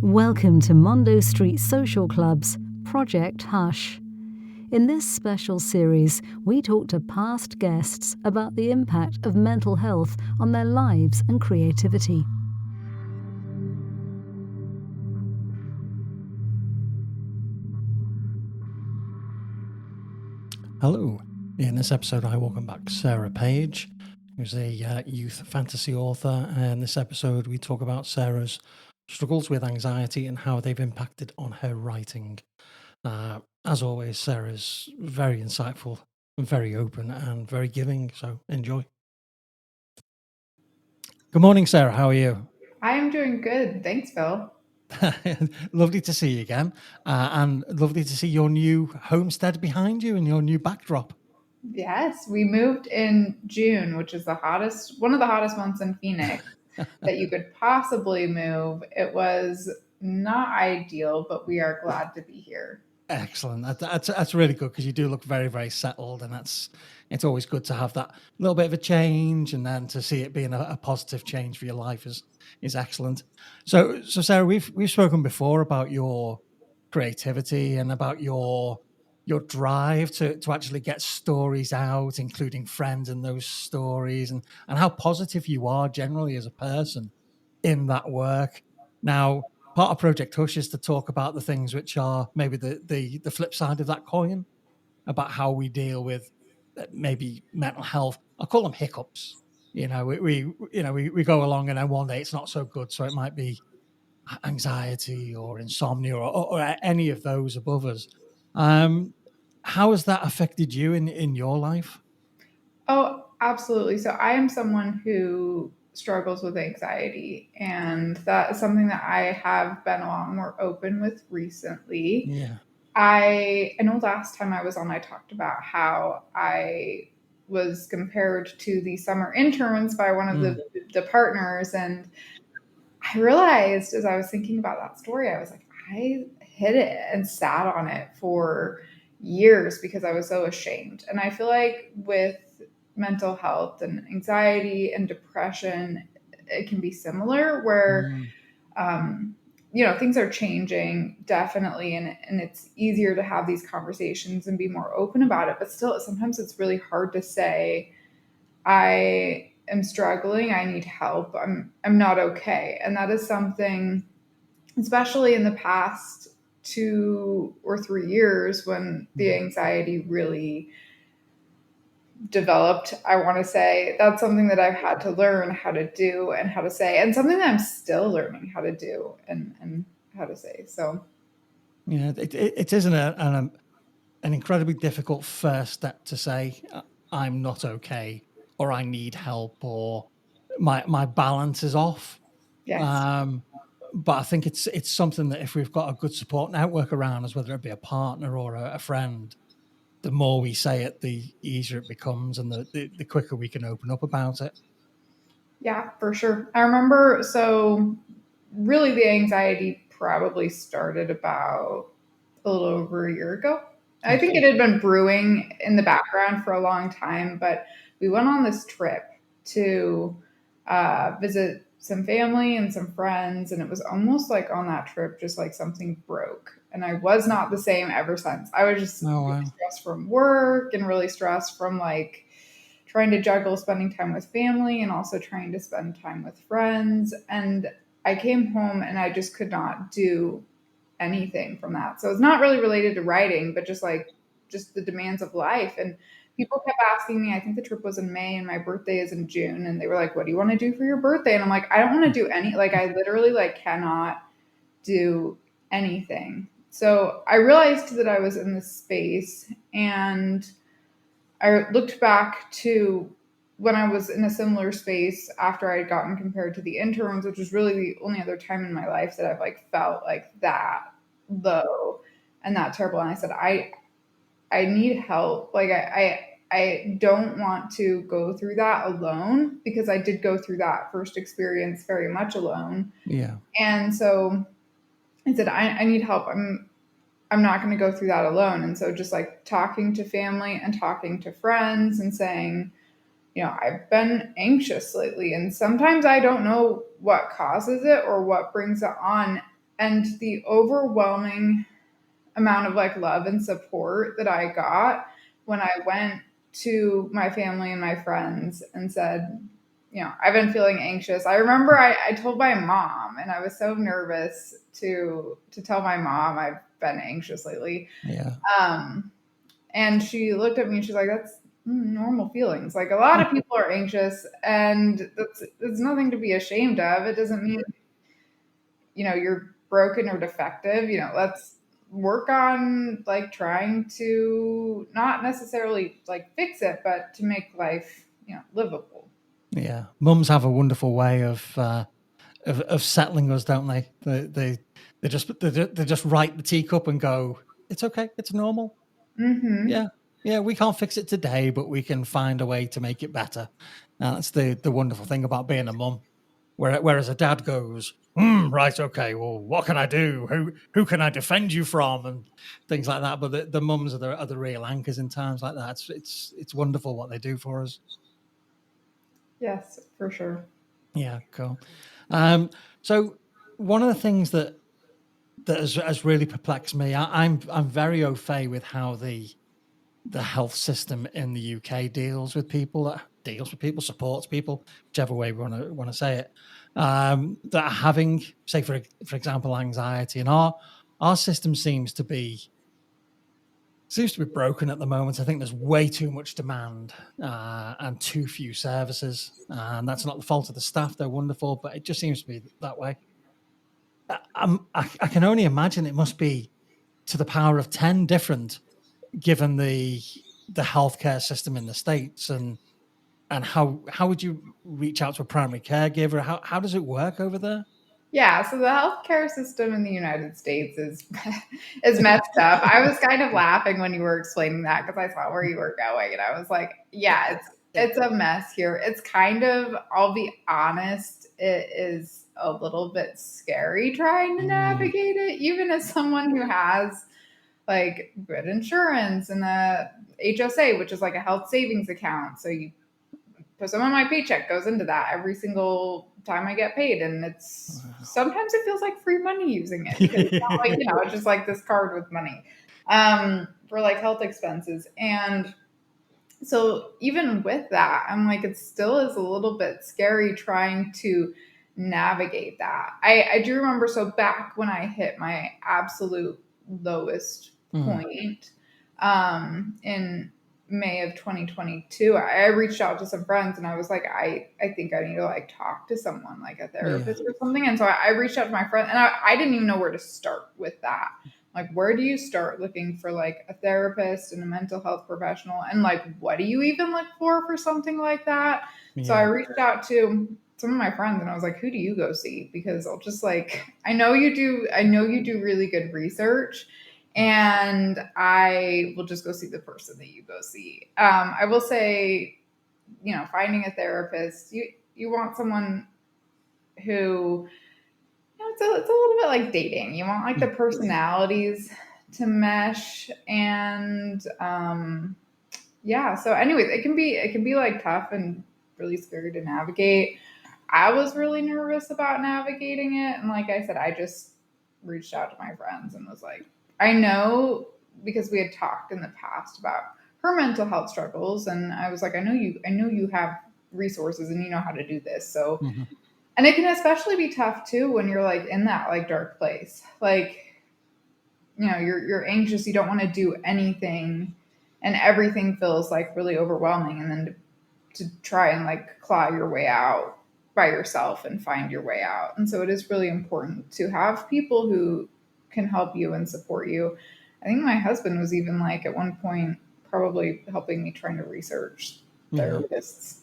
Welcome to Mondo Street Social Club's Project Hush. In this special series, we talk to past guests about the impact of mental health on their lives and creativity. Hello. In this episode, I welcome back Sarah Page, who's a youth fantasy author. And in this episode, we talk about Sarah's struggles with anxiety and how they've impacted on her writing. As always, Sarah's very insightful, very open, and very giving. So enjoy. Good morning, Sarah. How are you? I'm doing good. Thanks, Phil. Lovely to see you again. And lovely to see your new homestead behind you and your new backdrop. Yes, we moved in June, which is one of the hottest months in Phoenix that you could possibly move. It was not ideal, but we are glad to be here. Excellent. That's really good because you do look very, very settled, and it's always good to have that little bit of a change, and then to see it being a positive change for your life is excellent. So Sarah, we've spoken before about your creativity and about your drive to actually get stories out, including friends in those stories, and how positive you are generally as a person in that work. Now, part of Project Hush is to talk about the things which are maybe the flip side of that coin, about how we deal with maybe mental health. I call them hiccups. We go along and then one day it's not so good, so it might be anxiety or insomnia or any of those above us. How has that affected you in your life? Oh, absolutely. So I am someone who struggles with anxiety, and that is something that I have been a lot more open with recently. Yeah. I know last time I was on, I talked about how I was compared to the summer interns by one of the partners. And I realized as I was thinking about that story, I was like, I hid it and sat on it for years because I was so ashamed. And I feel like with mental health and anxiety and depression, it can be similar where um, things are changing definitely, and it's easier to have these conversations and be more open about it. But still, sometimes it's really hard to say, I am struggling, I need help, I'm not okay. And that is something, especially in the past 2 or 3 years when the anxiety really developed, I want to say that's something that I've had to learn how to do and how to say, and something that I'm still learning how to do and how to say. So Yeah, it isn't an incredibly difficult first step to say I'm not okay, or I need help, or my balance is off. yes. But I think it's something that if we've got a good support network around us, whether it be a partner or a friend, the more we say it, the easier it becomes, and the quicker we can open up about it. Yeah, for sure. I remember, so really the anxiety probably started about a little over a year ago. I think it had been brewing in the background for a long time, but we went on this trip to visit some family and some friends, and it was almost like on that trip, just like something broke. And I was not the same ever since. I was just Oh really wow. stressed from work and really stressed from like trying to juggle spending time with family and also trying to spend time with friends. And I came home and I just could not do anything from that. So it's not really related to writing, but just the demands of life. And people kept asking me, I think the trip was in May and my birthday is in June. And they were like, what do you want to do for your birthday? And I'm like, I don't want to do any, like, I literally like cannot do anything. So I realized that I was in this space, and I looked back to when I was in a similar space after I had gotten compared to the interns, which was really the only other time in my life that I've like felt like that low and that terrible. And I said, I need help. Like I don't want to go through that alone, because I did go through that first experience very much alone. Yeah. And so I said, I need help. I'm not going to go through that alone. And so just like talking to family and talking to friends and saying, I've been anxious lately, and sometimes I don't know what causes it or what brings it on. and the overwhelming amount of like love and support that I got when I went to my family and my friends and said, I've been feeling anxious. I remember I told my mom, and I was so nervous to tell my mom I've been anxious lately. Yeah. And she looked at me and she's like, that's normal feelings. Like a lot of people are anxious, and it's nothing to be ashamed of. It doesn't mean, you're broken or defective. Let's work on like trying to not necessarily like fix it, but to make life, livable. Yeah. Mums have a wonderful way of settling us, don't they? They just right the teacup and go, it's okay, it's normal. Mm-hmm. Yeah, we can't fix it today, but we can find a way to make it better. That's the wonderful thing about being a mum. Whereas a dad goes, right, okay, well, what can I do? Who can I defend you from? And things like that. But the mums are the real anchors in times like that. It's wonderful what they do for us. Yes, for sure. Yeah, cool. So one of the things that has really perplexed me, I'm very au fait with how the health system in the UK deals with people, supports people, whichever way we want to say it, that are having, say, for example, anxiety. And our system seems to be broken at the moment. I think there's way too much demand and too few services. And that's not the fault of the staff. They're wonderful, but it just seems to be that way. I can only imagine it must be to the power of 10 different, given the healthcare system in the States, and how would you reach out to a primary caregiver? How does it work over there? Yeah, so the healthcare system in the United States is messed up. I was kind of laughing when you were explaining that because I saw where you were going, and I was like, yeah, it's a mess here. It's kind of, I'll be honest, it is a little bit scary trying to navigate it, even as someone who has like good insurance and a HSA, which is like a health savings account. So you put some of my paycheck goes into that every single time I get paid. And it's sometimes it feels like free money using it because it's not like, it's just like this card with money for like health expenses. And so even with that, I'm like, it still is a little bit scary trying to navigate that. I do remember, so back when I hit my absolute lowest point in May of 2022, I reached out to some friends and I was like, I think I need to like talk to someone, like a therapist or something. And so I reached out to my friend, and I didn't even know where to start with that. Like, where do you start looking for like a therapist and a mental health professional? And like, what do you even look for something like that? Yeah. So I reached out to some of my friends and I was like, who do you go see? Because I'll just like, I know you do really good research, and I will just go see the person that you go see. I will say, finding a therapist, you want someone who, it's a little bit like dating. You want like the personalities to mesh, and so anyways, it can be like tough and really scary to navigate. I was really nervous about navigating it, and like I said, I just reached out to my friends and was like, I know, because we had talked in the past about her mental health struggles, and I was like, I know you have resources and you know how to do this. So and it can especially be tough too when you're like in that like dark place. Like, you're anxious, you don't want to do anything, and everything feels like really overwhelming, and then to try and like claw your way out by yourself and find your way out. And so it is really important to have people who can help you and support you. I think my husband was even like at one point probably helping me trying to research therapists,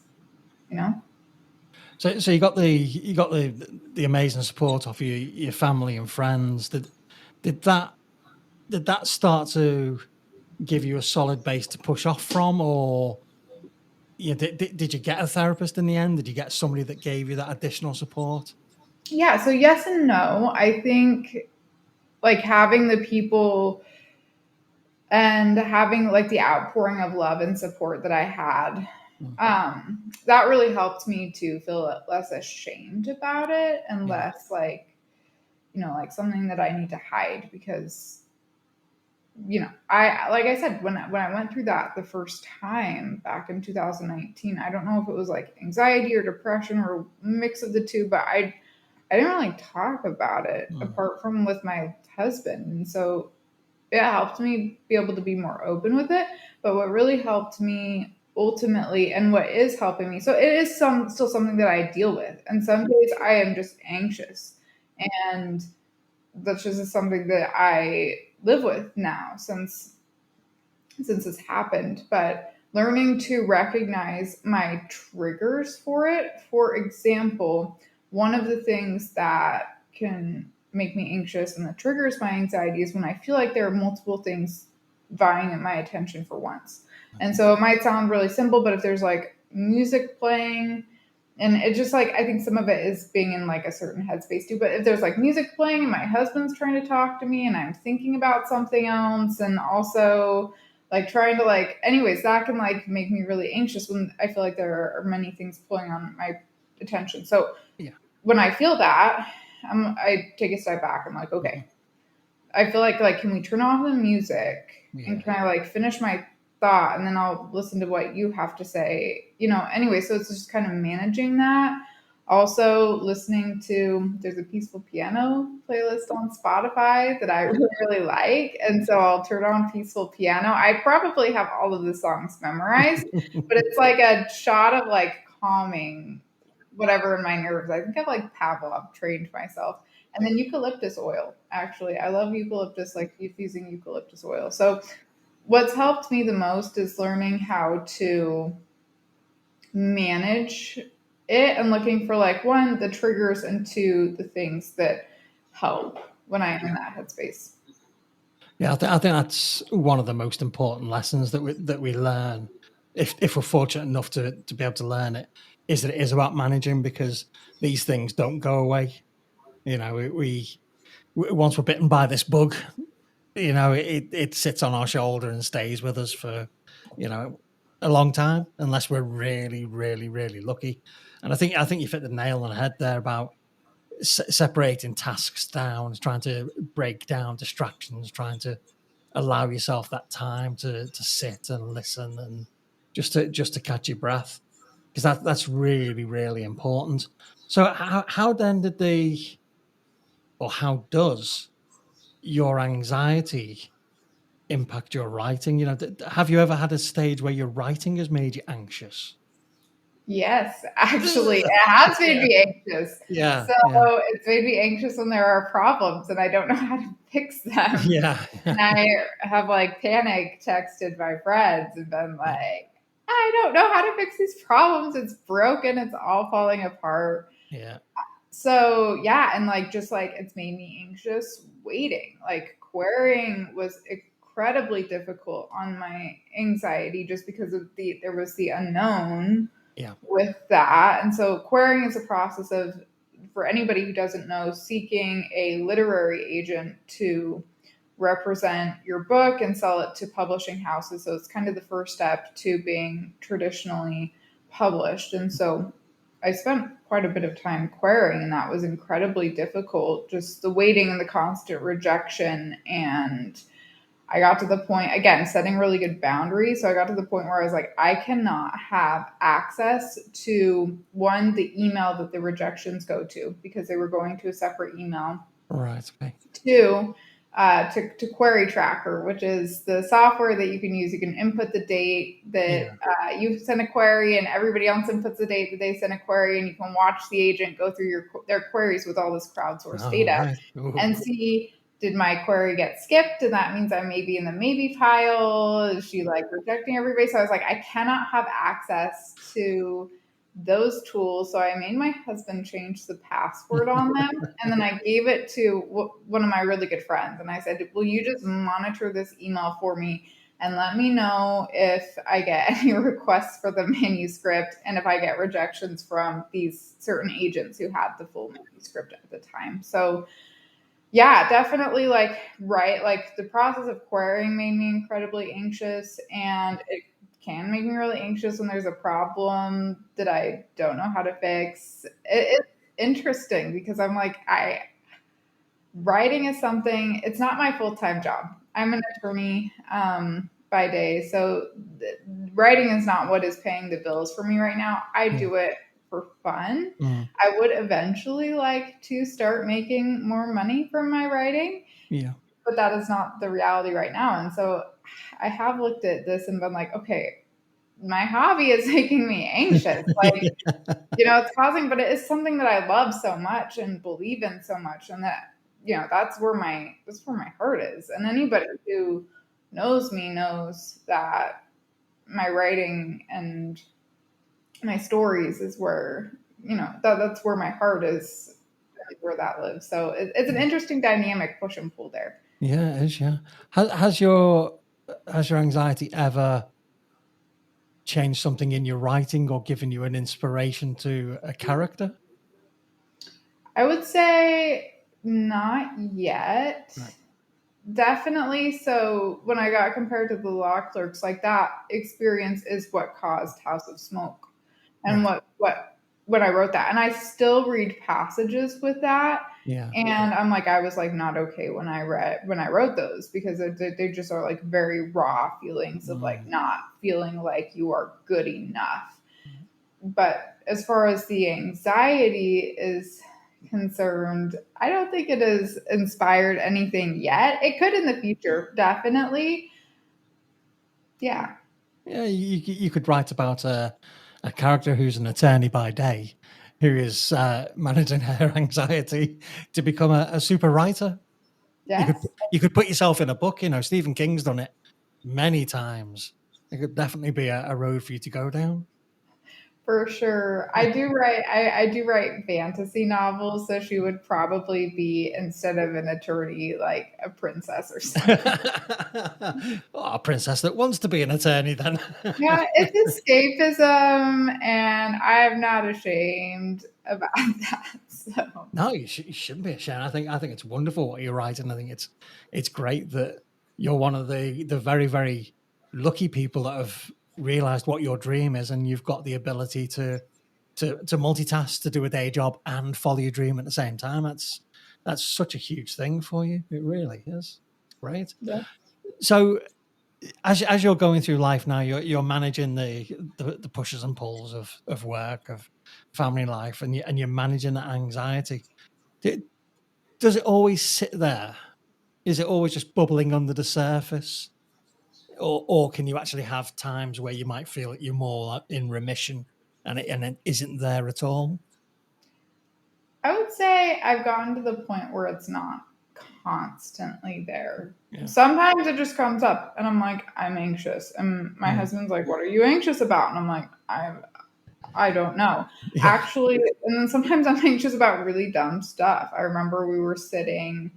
So you got the amazing support of your family and friends. Did that start to give you a solid base to push off from, or did you get a therapist in the end? Did you get somebody that gave you that additional support? Yeah, so yes and no. I think like having the people and having like the outpouring of love and support that I had, that really helped me to feel less ashamed about it and less like, like something that I need to hide because, I, like I said, when I went through that the first time back in 2019, I don't know if it was like anxiety or depression or a mix of the two, but I didn't really talk about it apart from with my husband. And so it helped me be able to be more open with it. But what really helped me ultimately, and what is helping me, so it is still something that I deal with. And some days I am just anxious. And that's just something that I live with now since this happened. But learning to recognize my triggers for it. For example, one of the things that can make me anxious and that triggers my anxiety is when I feel like there are multiple things vying at my attention for once. And so it might sound really simple, but if there's like music playing, and it just like, I think some of it is being in like a certain headspace too, but if there's like music playing and my husband's trying to talk to me and I'm thinking about something else, and also like trying to like, anyways, that can like make me really anxious when I feel like there are many things pulling on my attention. So Yeah. when I feel that, I take a step back. I'm like, okay, I feel like can we turn off the music and can I like finish my thought, and then I'll listen to what you have to say, anyway. So it's just kind of managing that. Also listening to, there's a peaceful piano playlist on Spotify that I really, really like. And so I'll turn on peaceful piano. I probably have all of the songs memorized, but it's like a shot of like calming whatever in my nerves. I think I've like Pavlov trained myself. And then eucalyptus oil, actually. I love eucalyptus, like using eucalyptus oil. So what's helped me the most is learning how to manage it and looking for like, one, the triggers, and two, the things that help when I'm in that headspace. Yeah, I think that's one of the most important lessons that we learn, if we're fortunate enough to be able to learn it, is that it is about managing, because these things don't go away. We once we're bitten by this bug, it sits on our shoulder and stays with us for a long time, unless we're really, really, really lucky. And I think you've hit the nail on the head there about separating tasks down, trying to break down distractions, trying to allow yourself that time to sit and listen, and just to catch your breath, because that's really, really important. So how then how does your anxiety impact your writing? Have you ever had a stage where your writing has made you anxious? Yes, actually, it has made me anxious. Yeah, So yeah, it's made me anxious when there are problems and I don't know how to fix them. yeah, And I have like panic texted my friends and been yeah, like, I don't know how to fix these problems. It's broken. It's all falling apart. yeah, So yeah, and like just like it's made me anxious waiting. Like querying was incredibly difficult on my anxiety just because of there was the unknown yeah. with that. And so querying is a process of, for anybody who doesn't know, seeking a literary agent to represent your book and sell it to publishing houses. So it's kind of the first step to being traditionally published. And so I spent quite a bit of time querying, and that was incredibly difficult. Just the waiting and the constant rejection. And I got to the point, again, setting really good boundaries. So I got to the point where I was like, I cannot have access to, one, the email that the rejections go to, because they were going to a separate email. Right. Okay. Two, to Query Tracker, which is the software that you can use. You can input the date that you send a query, and everybody else inputs the date that they send a query, and you can watch the agent go through their queries with all this crowdsourced data Right. and see, did my query get skipped? And that means I may be in the maybe pile. Is she like rejecting everybody? So I was like, I cannot have access to those tools. So I made my husband change the password on them. And then I gave it to one of my really good friends. And I said, will you just monitor this email for me and let me know if I get any requests for the manuscript and if I get rejections from these certain agents who had the full manuscript at the time. So yeah, definitely like the process of querying made me incredibly anxious, and it can make me really anxious when there's a problem that I don't know how to fix. It's interesting because I'm like, writing is something, it's not my full-time job. I'm an attorney by day. So writing is not what is paying the bills for me right now. I Yeah. do it for fun. Mm. I would eventually like to start making more money from my writing, Yeah. but that is not the reality right now. And so I have looked at this and been like, okay, my hobby is making me anxious. Like, it's causing, but it is something that I love so much and believe in so much. And that, that's where my heart is. And anybody who knows me knows that my writing and my stories is where, that's where my heart is, where that lives. So it's an interesting dynamic, push and pull there. Yeah, it is. Yeah. Has your anxiety ever changed something in your writing or given you an inspiration to a character? I would say not yet. Right. Definitely. So when I got compared to the law clerks, like that experience is what caused House of Smoke, and Right. what when I wrote that, and I still read passages with that, Yeah. and I'm like, I was like not okay when I wrote those, because they just are like very raw feelings of like Mm. not feeling like you are good enough. But as far as the anxiety is concerned, I don't think it has inspired anything yet. It could in the future, definitely. Yeah. Yeah, you could write about a character who's an attorney by day, who is managing her anxiety to become a super writer. Yes. You could put yourself in a book. Stephen King's done it many times. It could definitely be a road for you to go down. For sure. I do write fantasy novels, so she would probably be, instead of an attorney, like a princess or something. Oh, a princess that wants to be an attorney, then. Yeah, it's escapism, and I'm not ashamed about that. So No, you shouldn't be ashamed. I think it's wonderful what you're writing. I think it's great that you're one of the very, very lucky people that have realized what your dream is, and you've got the ability to multitask, to do a day job and follow your dream at the same time. That's such a huge thing for you. It really is. It's great. yeah. So as you're going through life now, you're managing the pushes and pulls of work, of family life, and you're managing that anxiety. Does it always sit there? Is it always just bubbling under the surface? Or can you actually have times where you might feel that you're more like in remission and it isn't there at all? I would say I've gotten to the point where it's not constantly there. Yeah. Sometimes it just comes up and I'm like, I'm anxious. And my husband's like, what are you anxious about? And I'm like, I don't know. Yeah. Actually, and then sometimes I'm anxious about really dumb stuff. I remember we were sitting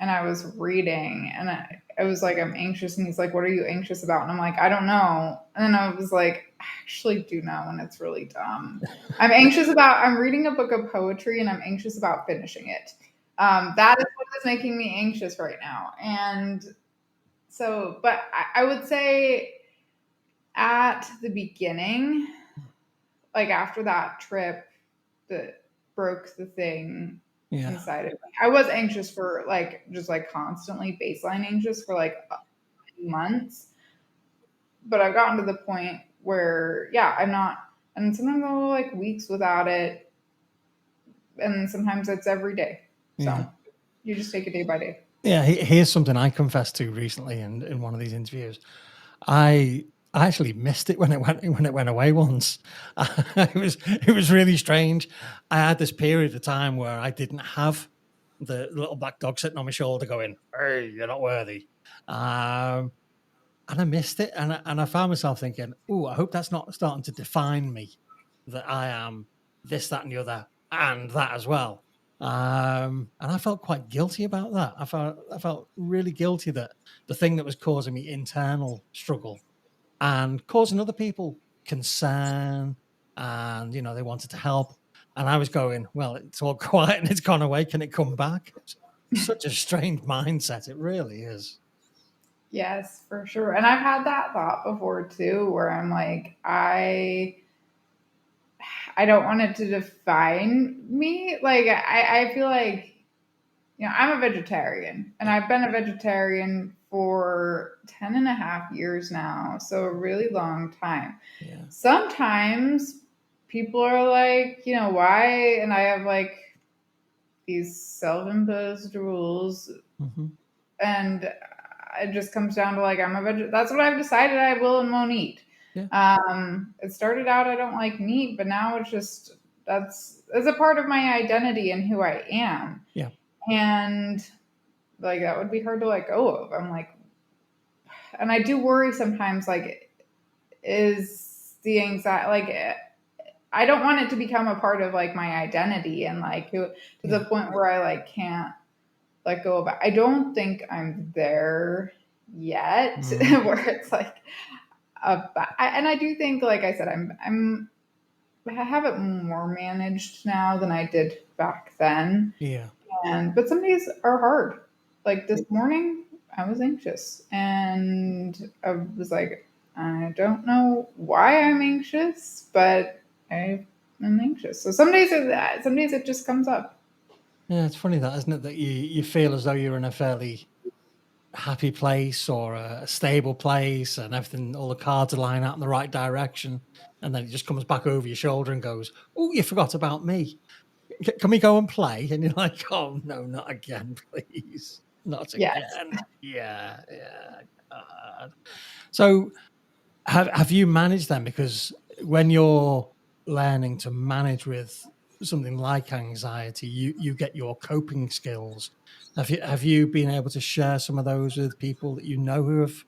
and I was reading, and I was like, I'm anxious. And he's like, what are you anxious about? And I'm like, I don't know. And then I was like, I actually do know, and it's really dumb. I'm reading a book of poetry, and I'm anxious about finishing it. That is what is making me anxious right now. And so, but I would say at the beginning, like after that trip that broke the thing Yeah. inside of me, I was anxious for like, just like constantly baseline anxious for like months. But I've gotten to the point where, yeah, I'm not, and sometimes I'll go like weeks without it. And sometimes it's every day. So Yeah. you just take it day by day. Yeah, here's something I confessed to recently in one of these interviews. I actually missed it when it went away once. It was really strange. I had this period of time where I didn't have the little black dog sitting on my shoulder going, "Hey, you're not worthy," and I missed it, and I found myself thinking, "Oh, I hope that's not starting to define me. That I am this, that, and the other, and that as well." And I felt quite guilty about that. I felt really guilty that the thing that was causing me internal struggle and causing other people concern, and they wanted to help, and I was going, well, it's all quiet and it's gone away, can it come back? It's such a strange mindset. It really is. Yes, for sure. And I've had that thought before too, where I'm like, I don't want it to define me. Like I feel like I'm a vegetarian, and I've been a vegetarian for 10 and a half years now. So a really long time. Yeah. Sometimes people are like, why? And I have like these self-imposed rules, Mm-hmm. and it just comes down to like, that's what I've decided I will and won't eat. Yeah. It started out, I don't like meat, but now it's just, it's a part of my identity and who I am. Yeah. And like, that would be hard to let go of. I'm like, and I do worry sometimes, like, is the anxiety, like, I don't want it to become a part of like my identity and like to the point where I like can't let go of it. I don't think I'm there yet, where it's like, and I do think, like I said, I have it more managed now than I did back then. Yeah. But some days are hard. Like this morning, I was anxious, and I was like, I don't know why I'm anxious, but I am anxious. So some days it just comes up. Yeah, it's funny that, isn't it? That you feel as though you're in a fairly happy place or a stable place, and everything, all the cards are lying out in the right direction, and then it just comes back over your shoulder and goes, "Oh, you forgot about me. Can we go and play?" And you're like, "Oh no, not again, please, not Yes. again." Yeah. God. So, have you managed them? Because when you're learning to manage with something like anxiety, you get your coping skills. Have you been able to share some of those with people that you know who have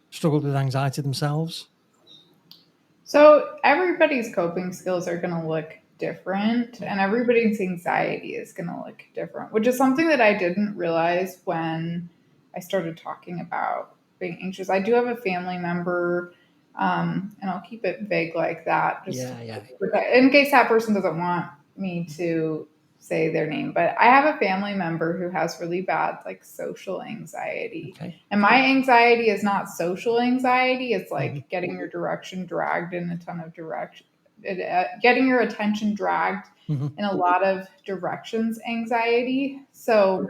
struggled with anxiety themselves? So everybody's coping skills are going to look different, and everybody's anxiety is going to look different, which is something that I didn't realize when I started talking about being anxious. I do have a family member, and I'll keep it vague like that, just in case that person doesn't want me to say their name. But I have a family member who has really bad like social anxiety. Okay. And my anxiety is not social anxiety. It's like getting your direction dragged in a ton of direction, getting your attention dragged in a lot of directions anxiety. So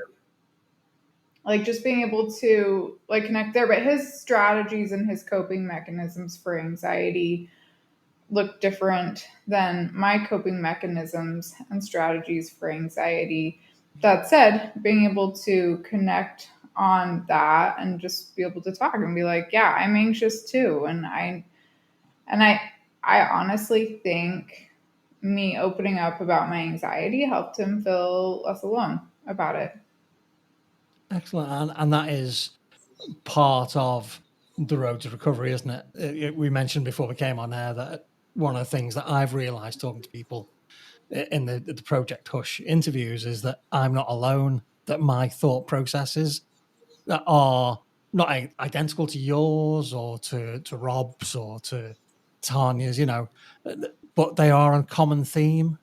like just being able to like connect there, but his strategies and his coping mechanisms for anxiety look different than my coping mechanisms and strategies for anxiety. That said, being able to connect on that and just be able to talk and be like, yeah, I'm anxious too. And I honestly think me opening up about my anxiety helped him feel less alone about it. Excellent. And that is part of the road to recovery, isn't it? We mentioned before we came on air that one of the things that I've realized talking to people in the Project Hush interviews is that I'm not alone, that my thought processes that are not identical to yours or to Rob's or to Tanya's, but they are a common theme,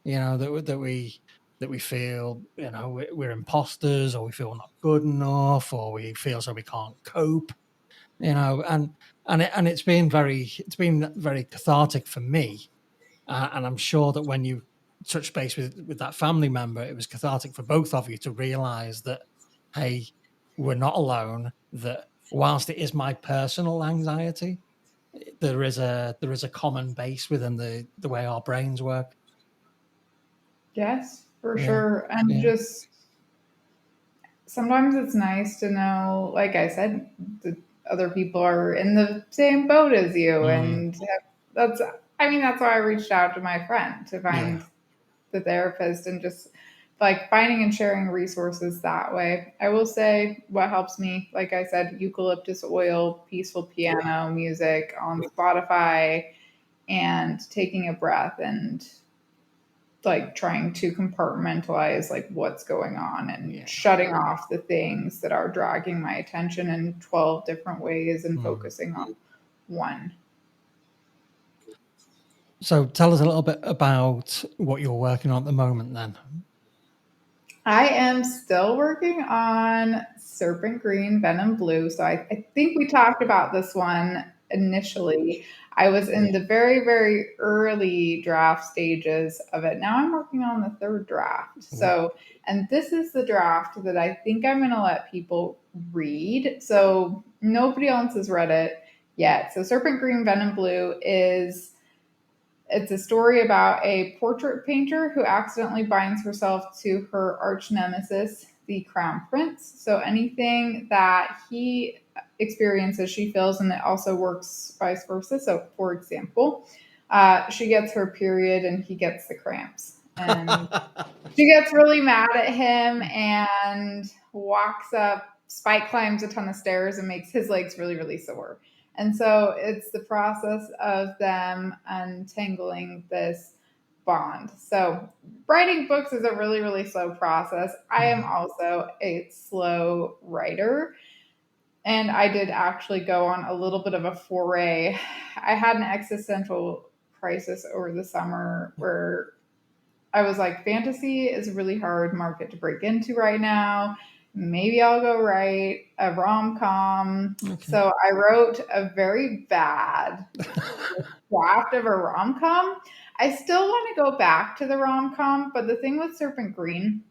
that we feel, we're imposters, or we feel not good enough, or we feel so we can't cope, and it's been very cathartic for me, and I'm sure that when you touch base with that family member, it was cathartic for both of you to realize that, hey, we're not alone, that whilst it is my personal anxiety, there is a common base within the way our brains work. Yes, for sure. And just sometimes it's nice to know, like I said, that other people are in the same boat as you. And that's why I reached out to my friend to find the therapist, and just like finding and sharing resources that way. I will say what helps me, like I said, eucalyptus oil, peaceful piano music on Spotify, and taking a breath and like trying to compartmentalize like what's going on and shutting off the things that are dragging my attention in 12 different ways and focusing on one. So tell us a little bit about what you're working on at the moment then. I am still working on Serpent Green, Venom Blue. So I think we talked about this one initially. I was in the very, very early draft stages of it. Now I'm working on the third draft. So, and this is the draft that I think I'm going to let people read. So nobody else has read it yet. So Serpent Green, Venom Blue it's a story about a portrait painter who accidentally binds herself to her arch nemesis, the Crown Prince. So anything that he experiences, she feels, and it also works vice versa. So, for example, she gets her period and he gets the cramps. And she gets really mad at him and walks up, Spike climbs a ton of stairs and makes his legs really, really sore. And so it's the process of them untangling this bond. So writing books is a really, really slow process. I am also a slow writer. And I did actually go on a little bit of a foray. I had an existential crisis over the summer where I was like, fantasy is a really hard market to break into right now. Maybe I'll go write a rom-com. Okay. So I wrote a very bad draft of a rom-com. I still want to go back to the rom-com, but the thing with Serpent Green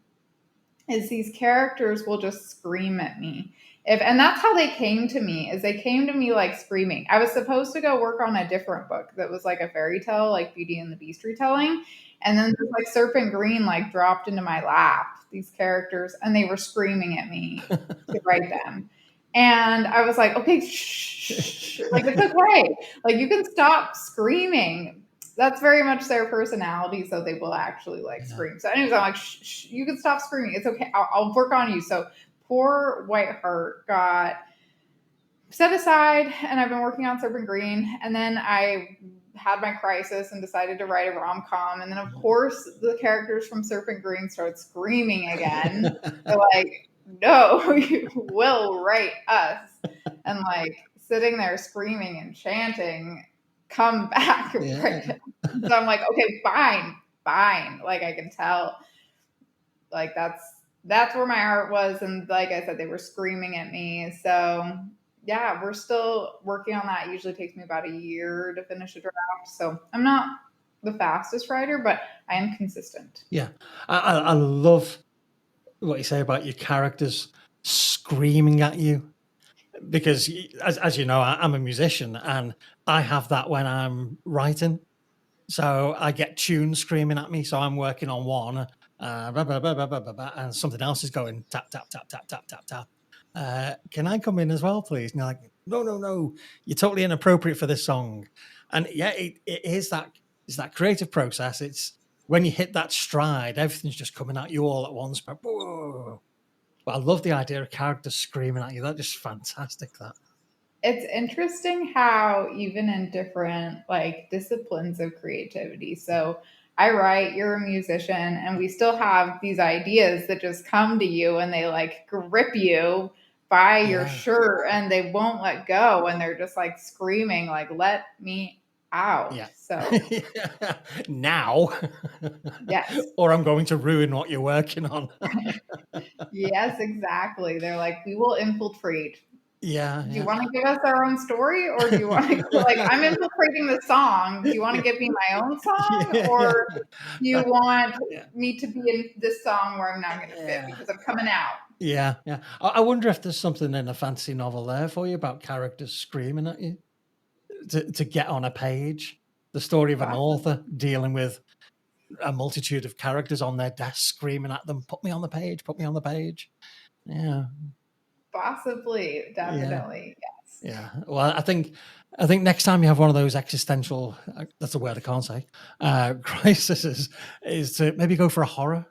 is these characters will just scream at me. And that's how they came to me, is they came to me like screaming. I was supposed to go work on a different book that was like a fairy tale, like Beauty and the Beast retelling. And then this like Serpent Green like dropped into my lap, these characters, and they were screaming at me to write them. And I was like, okay, shh, like it's okay. Like you can stop screaming. That's very much their personality, so they will actually like scream. So anyways, I'm like, shh, you can stop screaming. It's okay. I'll work on you. So poor Whiteheart got set aside, and I've been working on Serpent Green. And then I had my crisis and decided to write a rom-com. And then, of course, the characters from Serpent Green start screaming again. They're like, no, you will write us. And like sitting there screaming and chanting, come back. Yeah. So I'm like, okay, fine. Like I can tell, like that's where my heart was. And like I said, they were screaming at me. So yeah, we're still working on that. It usually takes me about a year to finish a draft. So I'm not the fastest writer, but I am consistent. Yeah. I love what you say about your characters screaming at you, because as you know, I'm a musician and I have that when I'm writing. So I get tunes screaming at me. So I'm working on one and something else is going tap, tap, tap, tap, tap, tap, tap. Can I come in as well, please? And you're like, no, you're totally inappropriate for this song. And yeah, it is that, it's that creative process. It's when you hit that stride, everything's just coming at you all at once. But whoa. But I love the idea of characters screaming at you. That's just fantastic. That it's interesting how even in different like disciplines of creativity. So I write, you're a musician, and we still have these ideas that just come to you and they like grip you by your shirt and they won't let go, and they're just like screaming like, let me out. Yeah. So now, yes, or I'm going to ruin what you're working on. Yes, exactly. They're like, we will infiltrate. Yeah. Do you want to give us our own story, or do you want to like, I'm infiltrating the song? Do you want to give me my own song, or do you want me to be in this song where I'm not going to fit because I'm coming out? Yeah. I wonder if there's something in a fantasy novel there for you about characters screaming at you to get on a page. The story of an author dealing with a multitude of characters on their desk screaming at them, put me on the page, put me on the page. Yeah. Possibly, definitely, yes. Yeah. Well, I think next time you have one of those existential, that's a word I can't say, crises, is to maybe go for a horror.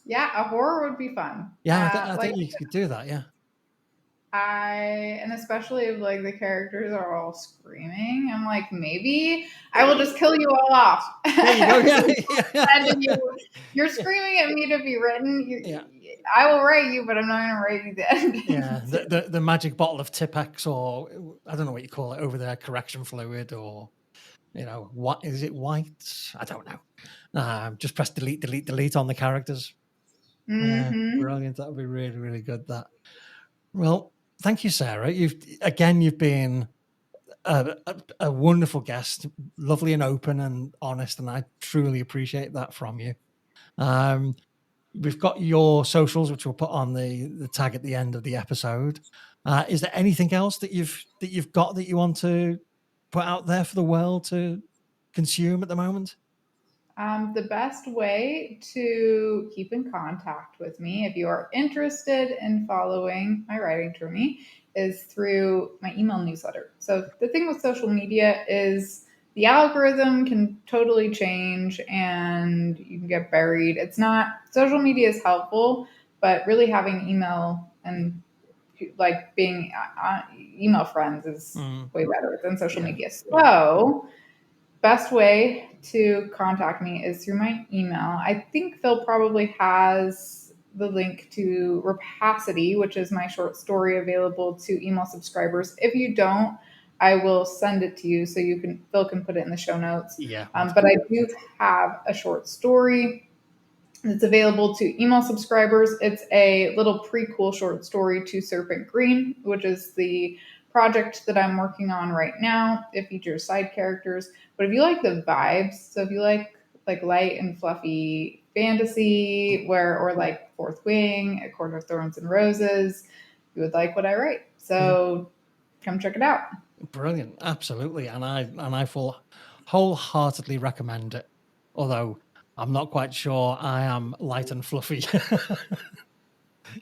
Yeah, a horror would be fun. Yeah, I think you could do that, yeah. And especially if like the characters are all screaming, I'm like, maybe I will just kill you all off. There you go. And you're screaming at me to be written. I will write you, but I'm not going to write you the end. Yeah, the magic bottle of Tipex, or I don't know what you call it over there, correction fluid, or what is it? White? I don't know. Just press delete on the characters. Mm-hmm. Yeah, brilliant. That would be really, really good. That. Well, thank you, Sarah. You've been a wonderful guest, lovely and open and honest, and I truly appreciate that from you. Um, we've got your socials, which we'll put on the tag at the end of the episode. Is there anything else that you've got that you want to put out there for the world to consume at the moment? The best way to keep in contact with me, if you are interested in following my writing journey, is through my email newsletter. So the thing with social media is the algorithm can totally change and you can get buried. It's not, social media is helpful, but really having email and like being email friends is way better than social media. So best way to contact me is through my email. I think Phil probably has the link to Rapacity, which is my short story available to email subscribers. If you don't, I will send it to you so Phil can put it in the show notes. Yeah. But I do have a short story that's available to email subscribers. It's a little prequel short story to Serpent Green, which is the project that I'm working on right now. It features side characters. But if you like the vibes, so if you like light and fluffy fantasy, or like Fourth Wing, A Court of Thorns and Roses, you would like what I write. So come check it out. Brilliant, absolutely, and I full wholeheartedly recommend it. Although I'm not quite sure I am light and fluffy.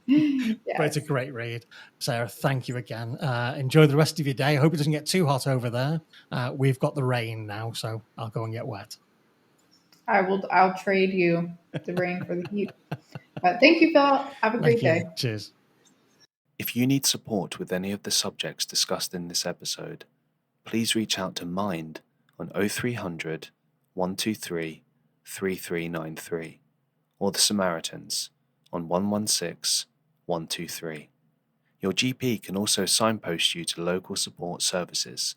Yes. But it's a great read. Sarah, thank you again. Enjoy the rest of your day. I hope it doesn't get too hot over there. We've got the rain now, so I'll go and get wet. I'll trade you the rain for the heat. But thank you, Phil. Have a great day. Cheers. If you need support with any of the subjects discussed in this episode, please reach out to Mind on 0300 123 3393 or the Samaritans on 116 123. Your GP can also signpost you to local support services